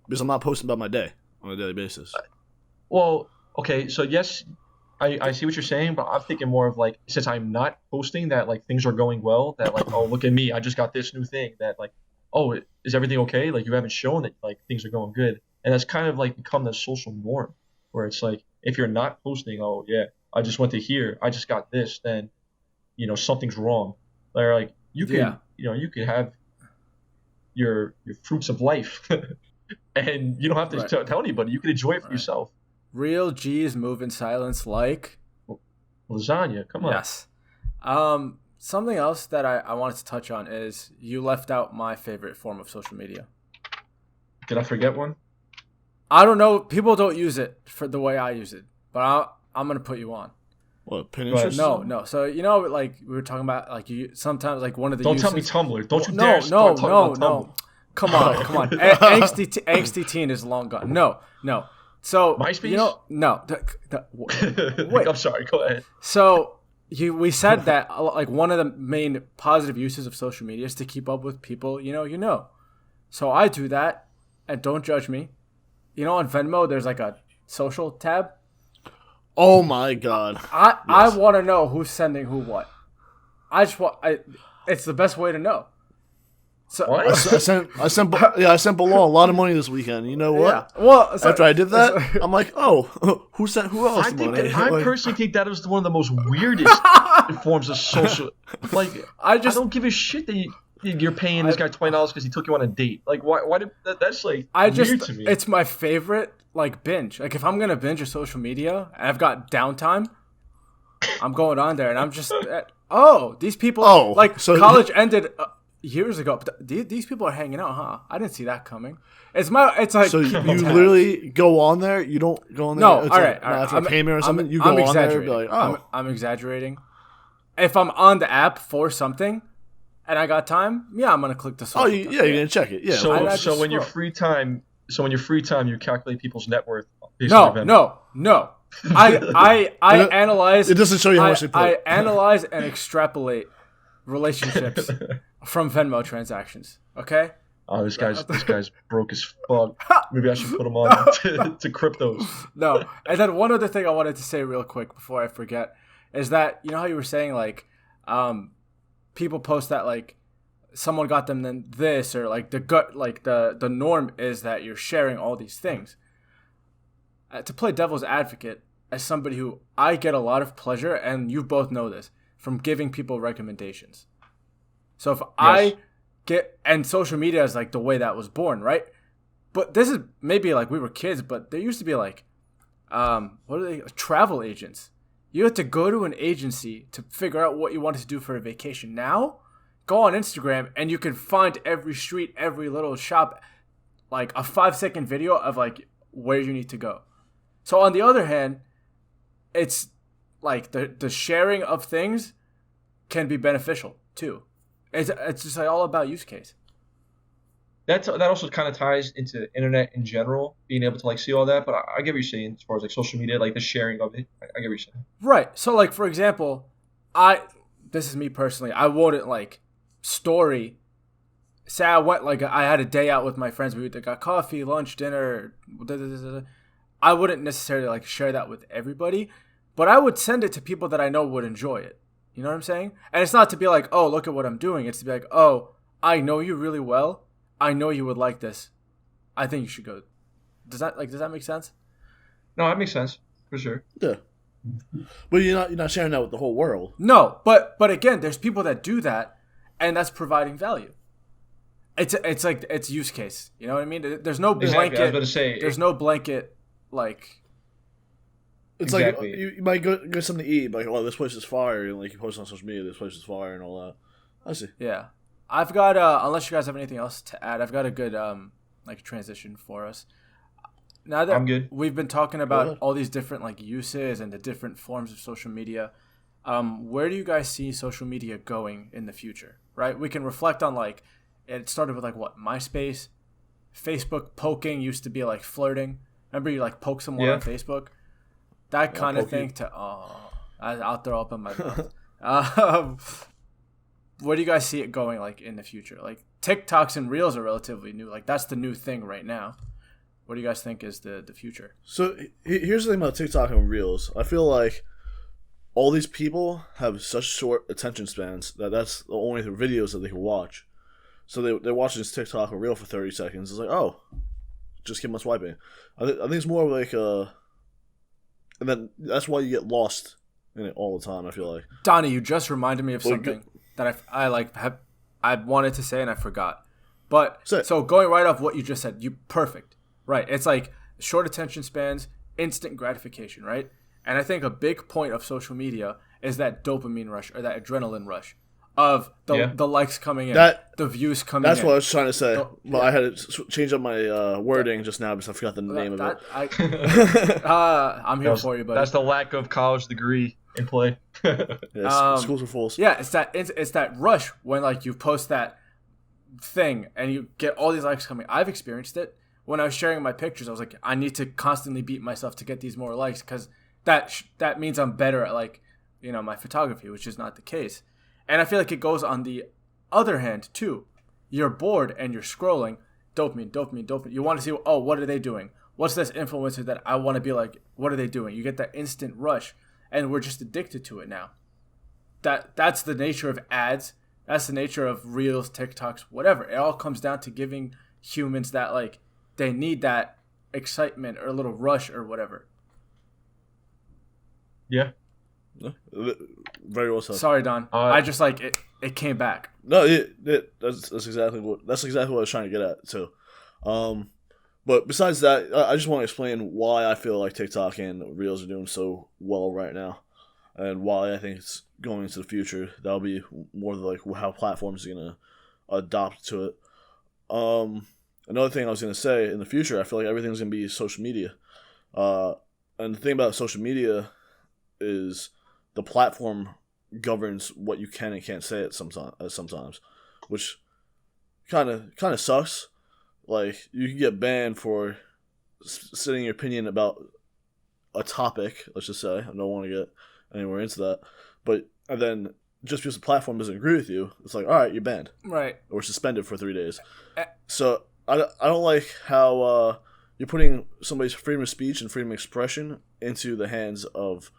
Speaker 3: because I'm not posting about my day on a daily basis.
Speaker 1: Well, okay, so yes, I see what you're saying, but I'm thinking more of like since I'm not posting that like things are going well, that like oh look at me, I just got this new thing, that like oh is everything okay? Like you haven't shown that like things are going good, and that's kind of like become the social norm, where it's like if you're not posting, oh yeah, I just went to here, I just got this, then something's wrong. Or like you can you can have your fruits of life, and you don't have to
Speaker 2: Right.
Speaker 1: tell anybody. You can enjoy it for yourself.
Speaker 2: Real G's move in silence like
Speaker 1: Lasagna, come on.
Speaker 2: yes. Something else that I wanted to touch on is you left out my favorite form of social media.
Speaker 1: Did I forget one?
Speaker 2: I don't know. People don't use it for the way I use it, but I'm gonna put you on.
Speaker 3: What, Pinterest?
Speaker 2: No. So like we were talking about, like you sometimes like one of the
Speaker 1: Don't
Speaker 2: uses,
Speaker 1: tell me Tumblr. Don't you
Speaker 2: no,
Speaker 1: dare
Speaker 2: no,
Speaker 1: start talking
Speaker 2: no,
Speaker 1: about
Speaker 2: no.
Speaker 1: Tumblr.
Speaker 2: Come on. Angsty teen is long gone. No. So
Speaker 1: MySpace?
Speaker 2: No. Wait.
Speaker 1: I'm sorry. Go ahead.
Speaker 2: So we said that like one of the main positive uses of social media is to keep up with people So I do that, and don't judge me. On Venmo there's like a social tab.
Speaker 3: Oh my god!
Speaker 2: I want to know who's sending who what. It's the best way to know. So
Speaker 1: What?
Speaker 3: I sent Bilal a lot of money this weekend. You know what?
Speaker 2: Yeah. Well,
Speaker 3: After I did that, I'm like, oh, who sent who else money?
Speaker 1: I personally think that is one of the most weirdest forms of social. Like, I don't give a shit that you're paying this guy $20 because he took you on a date. Like, why did that's like weird to me.
Speaker 2: It's my favorite like binge. Like if I'm gonna binge a social media and I've got downtime, I'm going on there and I'm just these people. So college ended years ago. But these people are hanging out, huh? I didn't see that coming. It's like
Speaker 3: so you literally go on there. You don't go on there.
Speaker 2: No, all right.
Speaker 3: After a payment or something, you
Speaker 2: I'm
Speaker 3: go on there and
Speaker 2: exaggerating.
Speaker 3: be like, oh,
Speaker 2: I'm exaggerating. If I'm on the app for something and I got time, yeah, I'm gonna click the social.
Speaker 3: You're gonna check it. Yeah.
Speaker 1: So when your free time, you calculate people's net worth.
Speaker 2: No. I analyze.
Speaker 3: It doesn't show you how much they pay.
Speaker 2: I analyze and extrapolate relationships from Venmo transactions. Okay.
Speaker 1: Oh, this guy's broke as fuck. Maybe I should put him on to cryptos.
Speaker 2: No. And then one other thing I wanted to say real quick before I forget is that how you were saying like, people post that like someone got them then this or like the norm is that you're sharing all these things. To play devil's advocate, as somebody who I get a lot of pleasure, and you both know this, from giving people recommendations. So if I get, and social media is like the way that was born, right? But this is maybe like we were kids, but there used to be like, travel agents. You had to go to an agency to figure out what you wanted to do for a vacation. Now, go on Instagram and you can find every street, every little shop, like a 5-second video of like where you need to go. So on the other hand, it's like the sharing of things can be beneficial too. It's just like all about use case.
Speaker 1: That also kind of ties into internet in general, being able to like see all that. But I get what you're saying as far as like social media, like the sharing of it. I get what you're saying.
Speaker 2: Right. So like for example, this is me personally. I wouldn't like story. Say I went like I had a day out with my friends. We got coffee, lunch, dinner. Da, da, da, da. I wouldn't necessarily like share that with everybody, but I would send it to people that I know would enjoy it. You know what I'm saying? And it's not to be like, oh, look at what I'm doing. It's to be like, oh, I know you really well. I know you would like this. I think you should go. Does that make sense?
Speaker 1: No, that makes sense for sure.
Speaker 3: Yeah. But you're not sharing that with the whole world.
Speaker 2: No, but again, there's people that do that, and that's providing value. It's like it's use case. You know what I mean? There's no blanket.
Speaker 1: Exactly. I was about to say.
Speaker 2: There's no blanket like.
Speaker 3: It's
Speaker 1: Exactly.
Speaker 3: like you might go something to eat, like, oh, this place is fire, and like you post on social media, this place is fire, and all that. I see.
Speaker 2: Yeah, I've got unless you guys have anything else to add, I've got a good like transition for us. Now that
Speaker 1: I'm good.
Speaker 2: we've been talking about all these different like uses and the different forms of social media, where do you guys see social media going in the future? Right, we can reflect on like it started with like what MySpace, Facebook poking used to be like flirting. Remember you like poke someone on Facebook, that kind of thing. I'll throw up in my mouth. Where do you guys see it going like in the future? Like TikToks and Reels are relatively new. Like that's the new thing right now. What do you guys think is the future?
Speaker 3: So here's the thing about TikTok and Reels. I feel like all these people have such short attention spans that that's the only videos that they can watch. So they're watching this TikTok or Reel for 30 seconds. It's like, oh, just keep on swiping. I think it's more like and then that's why you get lost in it all the time. I feel like
Speaker 2: Donnie, you just reminded me of something that I wanted to say and I forgot. But so going right off what you just said, you perfect. Right. It's like short attention spans, instant gratification, right? And I think a big point of social media is that dopamine rush or that adrenaline rush of the likes coming in, the views coming in.
Speaker 3: That's what I was trying to say. I had to change up my wording just now because I forgot the name of it.
Speaker 2: I'm here for you, buddy.
Speaker 1: That's the lack of college degree in play.
Speaker 3: Schools are fools.
Speaker 2: Yeah, it's that rush when like you post that thing and you get all these likes coming. I've experienced it. When I was sharing my pictures, I was like, I need to constantly beat myself to get these more likes because that means I'm better at like, my photography, which is not the case. And I feel like it goes on the other hand too. You're bored and you're scrolling, dopamine. You want to see, oh, what are they doing? What's this influencer that I want to be like? What are they doing? You get that instant rush, and we're just addicted to it now. That's the nature of ads. That's the nature of Reels, TikToks, whatever. It all comes down to giving humans that like. They need that excitement or a little rush or whatever.
Speaker 1: Yeah.
Speaker 3: Very well said.
Speaker 2: Sorry, Don. I just like it. It came back.
Speaker 3: No, that's exactly what I was trying to get at too. But besides that, I just want to explain why I feel like TikTok and Reels are doing so well right now, and why I think it's going into the future. That'll be more like how platforms are gonna adopt to it. Another thing I was going to say, in the future, I feel like everything's going to be social media. And the thing about social media is the platform governs what you can and can't say sometimes, which kind of sucks. Like, you can get banned for stating your opinion about a topic, let's just say. I don't want to get anywhere into that. And then just because the platform doesn't agree with you, it's like, all right, you're banned.
Speaker 2: Right.
Speaker 3: Or suspended for 3 days. So I don't like how you're putting somebody's freedom of speech and freedom of expression into the hands of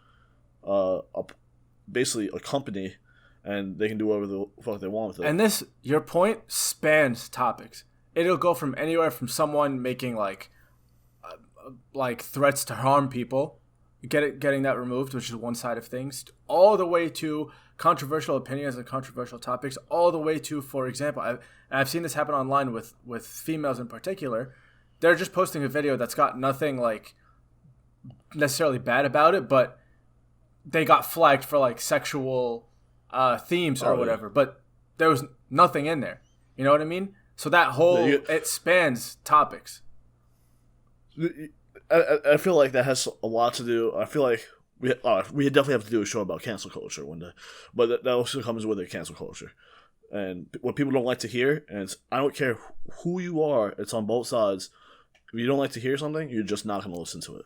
Speaker 3: basically a company, and they can do whatever the fuck they want with it.
Speaker 2: And your point spans topics. It'll go from anywhere from someone making like threats to harm people, getting that removed, which is one side of things, all the way to controversial opinions and controversial topics, all the way to, for example, I've seen this happen online with females in particular. They're just posting a video that's got nothing like necessarily bad about it, but they got flagged for like sexual themes or whatever, but there was nothing in there. You know what I mean? So that whole, it spans topics.
Speaker 3: I feel like that has a lot to do. I feel like we definitely have to do a show about cancel culture one day, but that also comes with a cancel culture. and what people don't like to hear. And I don't care who you are; it's on both sides. If you don't like to hear something, you're just not going to listen to it,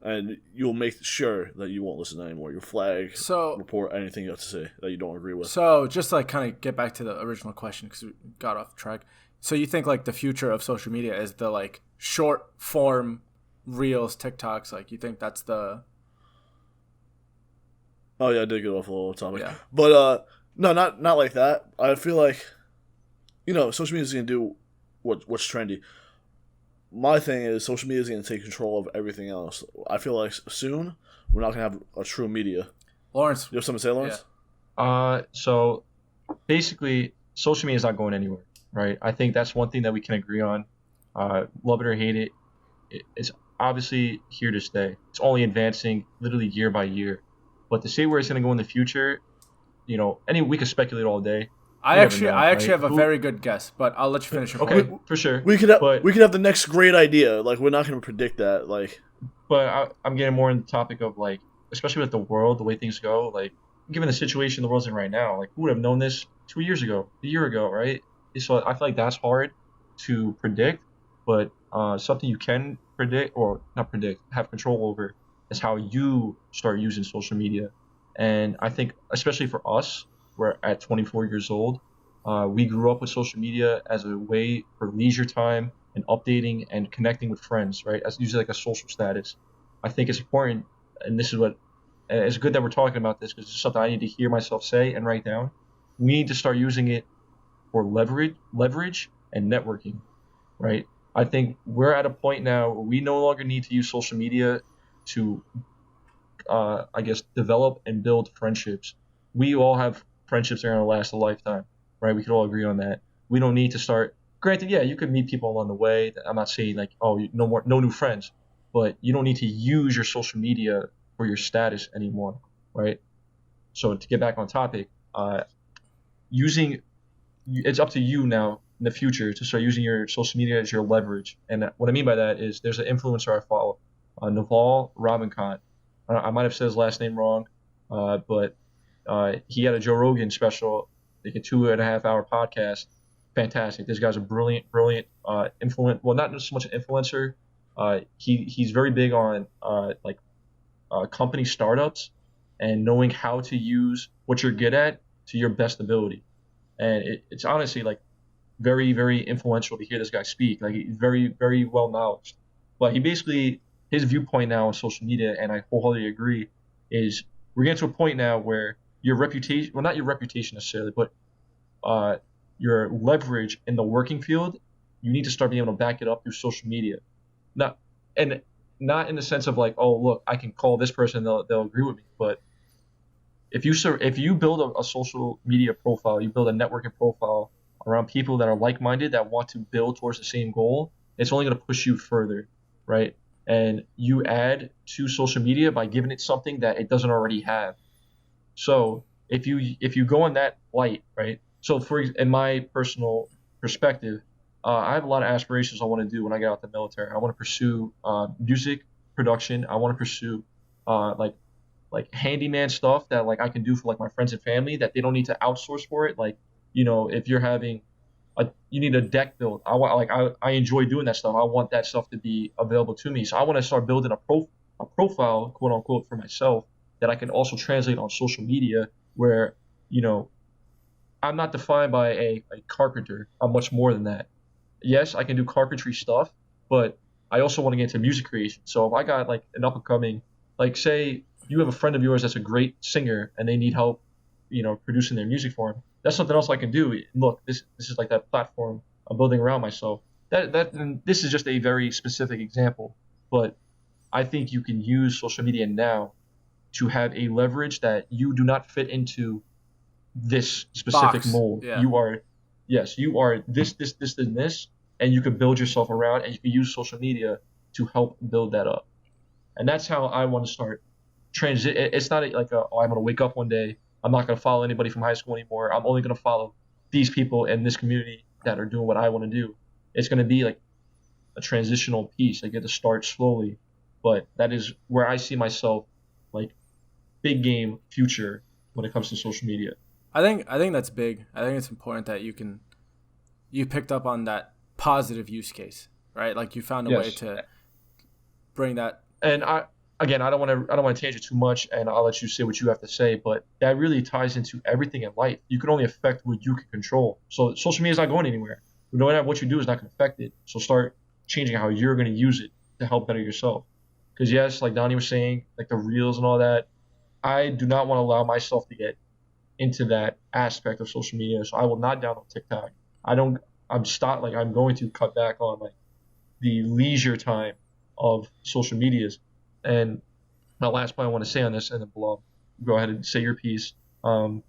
Speaker 3: and you'll make sure that you won't listen anymore. You'll flag, report anything you have to say that you don't agree with.
Speaker 2: So just like kind of get back to the original question because we got off track. So you think like the future of social media is the like short form reels, TikToks? Like you think that's the?
Speaker 3: Oh yeah, I did get off a little topic,
Speaker 2: Yeah.
Speaker 3: But no, not like that. I feel like, social media is gonna do what's trendy. My thing is social media is gonna take control of everything else. I feel like soon we're not gonna have a true media.
Speaker 2: Lawrence,
Speaker 3: You have something to say, Lawrence?
Speaker 1: So basically, social media is not going anywhere, right? I think that's one thing that we can agree on. Love it or hate it, it's obviously here to stay. It's only advancing literally year by year. But to say where it's going to go in the future, we could speculate all day.
Speaker 2: I actually have a very good guess, but I'll let you finish your
Speaker 1: Okay,
Speaker 2: point.
Speaker 1: for sure.
Speaker 3: We could have the next great idea. Like we're not going to predict that. Like,
Speaker 1: but I'm getting more in the topic of like, especially with the world, the way things go. Like, given the situation the world's in right now, like who would have known this 2 years ago, a year ago, right? So I feel like that's hard to predict, but something you can predict or not predict, have control over is how you start using social media. And I think, especially for us, we're at 24 years old. We grew up with social media as a way for leisure time and updating and connecting with friends, right? As usually like a social status. I think it's important, and this is what, it's good that we're talking about this because it's something I need to hear myself say and write down. We need to start using it for leverage and networking, right? I think we're at a point now where we no longer need to use social media to, develop and build friendships. We all have friendships that are going to last a lifetime, right? We could all agree on that. We don't need to start. Granted, yeah, you could meet people along the way. I'm not saying like, oh, no new friends, but you don't need to use your social media for your status anymore, right? So to get back on topic, it's up to you now in the future to start using your social media as your leverage. And what I mean by that is there's an influencer I follow, Naval Ravikant. I might have said his last name wrong, but he had a Joe Rogan special, like a 2.5 hour podcast. Fantastic. This guy's a brilliant well, not so much an influencer. He's very big on company startups and knowing how to use what you're good at to your best ability. And it's honestly like very, very influential to hear this guy speak. Like he's very, very well knowledge. But he basically, his viewpoint now on social media, and I wholeheartedly agree, is we're getting to a point now where your reputation, well, not your reputation necessarily, but your leverage in the working field, you need to start being able to back it up through social media. Not in the sense of like, oh, look, I can call this person, they'll agree with me. But if you build a social media profile, you build a networking profile around people that are like-minded, that want to build towards the same goal, it's only going to push you further, right? And you add to social media by giving it something that it doesn't already have. So if you go on that light, right? So in my personal perspective, I have a lot of aspirations I want to do when I get out the military. I want to pursue music production. I want to pursue like handyman stuff that like I can do for like my friends and family that they don't need to outsource for it. Like, if you're having you need a deck built. I enjoy doing that stuff. I want that stuff to be available to me. So I want to start building a profile, quote unquote, for myself that I can also translate on social media where, I'm not defined by a carpenter. I'm much more than that. Yes, I can do carpentry stuff, but I also want to get into music creation. So if I got like an up and coming, like say you have a friend of yours that's a great singer and they need help, producing their music for him, that's something else I can do. Look, this is like that platform I'm building around myself. And this is just a very specific example, but I think you can use social media now to have a leverage that you do not fit into this specific
Speaker 2: Box.
Speaker 1: mold.
Speaker 2: Yeah.
Speaker 1: You are this, and this, and you can build yourself around, and you can use social media to help build that up. And that's how I want to start transit. It's not like I'm going to wake up one day, I'm not going to follow anybody from high school anymore. I'm only going to follow these people in this community that are doing what I want to do. It's going to be like a transitional piece. I get to start slowly, but that is where I see myself, like big game future when it comes to social media.
Speaker 2: I think that's big. I think it's important that you picked up on that positive use case, right? Like you found a way
Speaker 1: Yes.
Speaker 2: to bring that.
Speaker 1: And I don't want to change it too much, and I'll let you say what you have to say. But that really ties into everything in life. You can only affect what you can control. So social media is not going anywhere. No matter what you do is not going to affect it. So start changing how you're going to use it to help better yourself. Because yes, like Donnie was saying, like the reels and all that, I do not want to allow myself to get into that aspect of social media. So I will not download TikTok. I don't. I'm going to cut back on like the leisure time of social medias. And my last point I want to say on this, and then below, go ahead and say your piece. Um,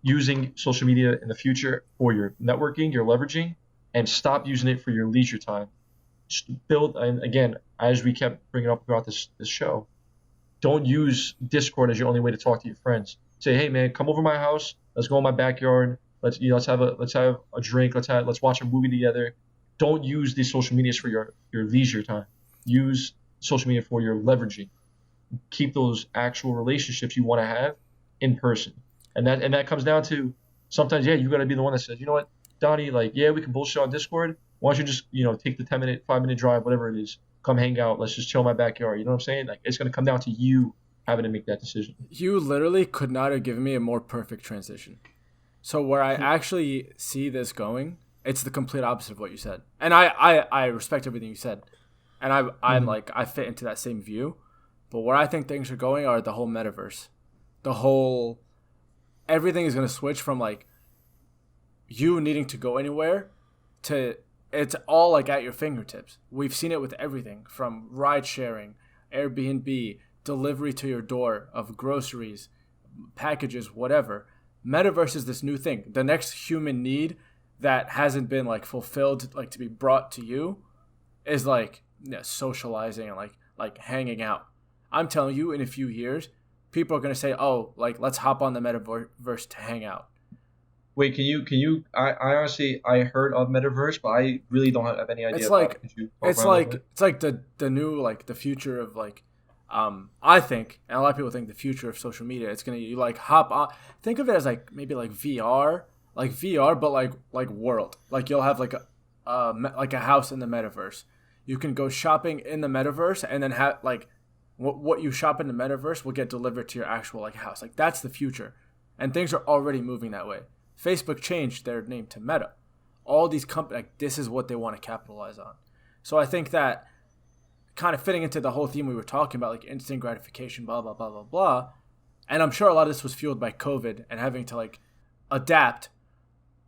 Speaker 1: Using social media in the future for your networking, your leveraging, and stop using it for your leisure time. Just build, and again, as we kept bringing up throughout this show, don't use Discord as your only way to talk to your friends. Say, hey man, come over my house. Let's go in my backyard. Let's have a drink. Let's watch a movie together. Don't use these social medias for your leisure time. Use social media for your leveraging. Keep those actual relationships you want to have in person. And that comes down to sometimes, yeah, you got to be the one that says, you know what, Donnie, like, yeah, we can bullshit on Discord. Why don't you just, take the 10-minute, 5-minute drive, whatever it is, come hang out. Let's just chill in my backyard. You know what I'm saying? Like, it's going to come down to you having to make that decision.
Speaker 2: You literally could not have given me a more perfect transition. So where I actually see this going, it's the complete opposite of what you said. And I respect everything you said. And I'm like, I fit into that same view. But where I think things are going are the whole metaverse. Everything is going to switch from like you needing to go anywhere to it's all like at your fingertips. We've seen it with everything from ride sharing, Airbnb, delivery to your door of groceries, packages, whatever. Metaverse is this new thing. The next human need that hasn't been like fulfilled, like to be brought to you, is like socializing and like hanging out. I'm telling you, in a few years, people are gonna say, "Oh, like let's hop on the metaverse to hang out."
Speaker 1: Wait, can you? I honestly I heard of Metaverse, but I really don't have any idea
Speaker 2: It's
Speaker 1: about it.
Speaker 2: like
Speaker 1: Could you talk
Speaker 2: it's
Speaker 1: around a little
Speaker 2: like
Speaker 1: bit?
Speaker 2: it's like the new like the future of like I think, and a lot of people think the future of social media. It's gonna you like hop on. Think of it as like maybe like VR, but like world. Like you'll have like like a house in the metaverse. You can go shopping in the metaverse, and then have like what you shop in the metaverse will get delivered to your actual like house. Like that's the future, and things are already moving that way. Facebook changed their name to Meta. All these companies, like this is what they want to capitalize on. So I think that kind of fitting into the whole theme we were talking about, like instant gratification, blah blah blah blah blah. And I'm sure a lot of this was fueled by COVID and having to like adapt.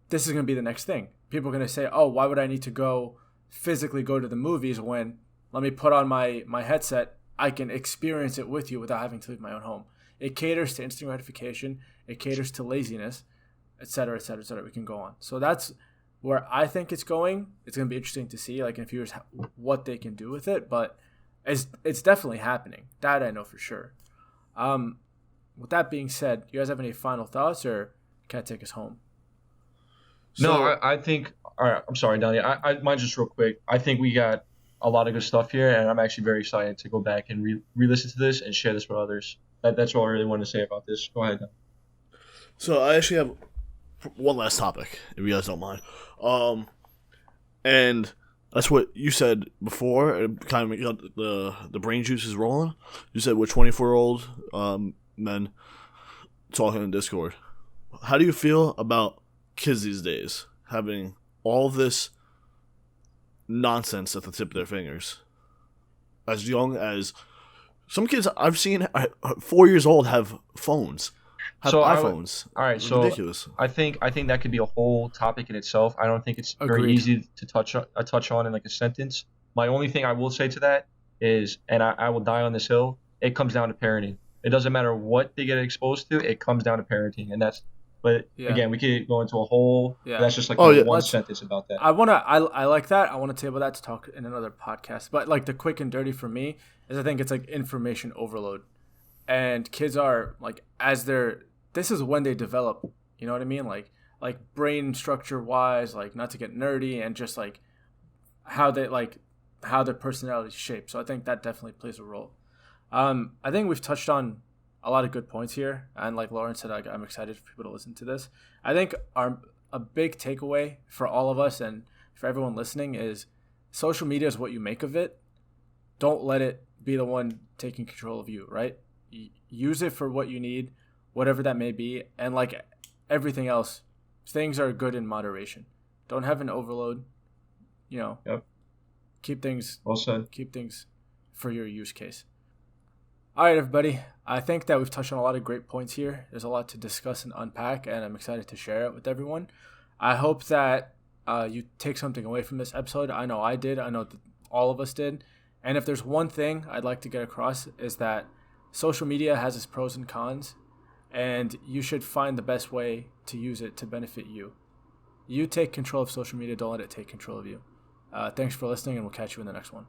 Speaker 2: This is going to be the next thing. People are going to say, "Oh, why would I need to physically go to the movies when let me put on my headset? I can experience it with you without having to leave my own home." It caters to instant gratification. It caters to laziness, et cetera, et cetera, et cetera. We can go on. So that's where I think it's going. It's going to be interesting to see, like in a few years, what they can do with it. But it's definitely happening. That I know for sure. With that being said, you guys have any final thoughts, or can I take us home?
Speaker 1: No,
Speaker 3: So
Speaker 1: I think. All right, I'm sorry, Donnie. Mine's just real quick. I think we got a lot of good stuff here, and I'm actually very excited to go back and re-listen to this and share this with others. That's all I really wanted to say about this. Go ahead.
Speaker 3: So I actually have one last topic, if you guys don't mind. And that's what you said before. It kind of got the brain juices rolling. You said we're 24-year-old men talking in Discord. How do you feel about kids these days having all this nonsense at the tip of their fingers? As young as some kids I've seen, 4 years old, have phones. Have
Speaker 1: So
Speaker 3: iPhones.
Speaker 1: all right. So
Speaker 3: Ridiculous.
Speaker 1: I think that could be a whole topic in itself. I don't think it's very
Speaker 2: Agreed.
Speaker 1: easy to touch on in like a sentence. My only thing I will say to that is, and I will die on this hill. It comes down to parenting. It doesn't matter what they get exposed to. It comes down to parenting, and that's. But
Speaker 2: Yeah.
Speaker 1: again, we could go into a whole.
Speaker 2: Yeah.
Speaker 1: That's just like
Speaker 3: Oh, yeah.
Speaker 1: one
Speaker 2: Let's-
Speaker 1: sentence about that.
Speaker 2: I like that. I want to table that to talk in another podcast. But like the quick and dirty for me is I think it's like information overload, and kids are like this is when they develop. You know what I mean? Like brain structure wise, like not to get nerdy, and just like how their personality is shaped. So I think that definitely plays a role. I think we've touched on a lot of good points here. And like Lauren said, I'm excited for people to listen to this. I think a big takeaway for all of us and for everyone listening is social media is what you make of it. Don't let it be the one taking control of you, right? Use it for what you need, whatever that may be. And like everything else, things are good in moderation. Don't have an overload, you know.
Speaker 1: Yep.
Speaker 2: Keep things
Speaker 1: Well said.
Speaker 2: for your use case. All right, everybody. I think that we've touched on a lot of great points here. There's a lot to discuss and unpack, and I'm excited to share it with everyone. I hope that you take something away from this episode. I know I did. I know that all of us did. And if there's one thing I'd like to get across is that social media has its pros and cons, and you should find the best way to use it to benefit you. You take control of social media. Don't let it take control of you. Thanks for listening, and we'll catch you in the next one.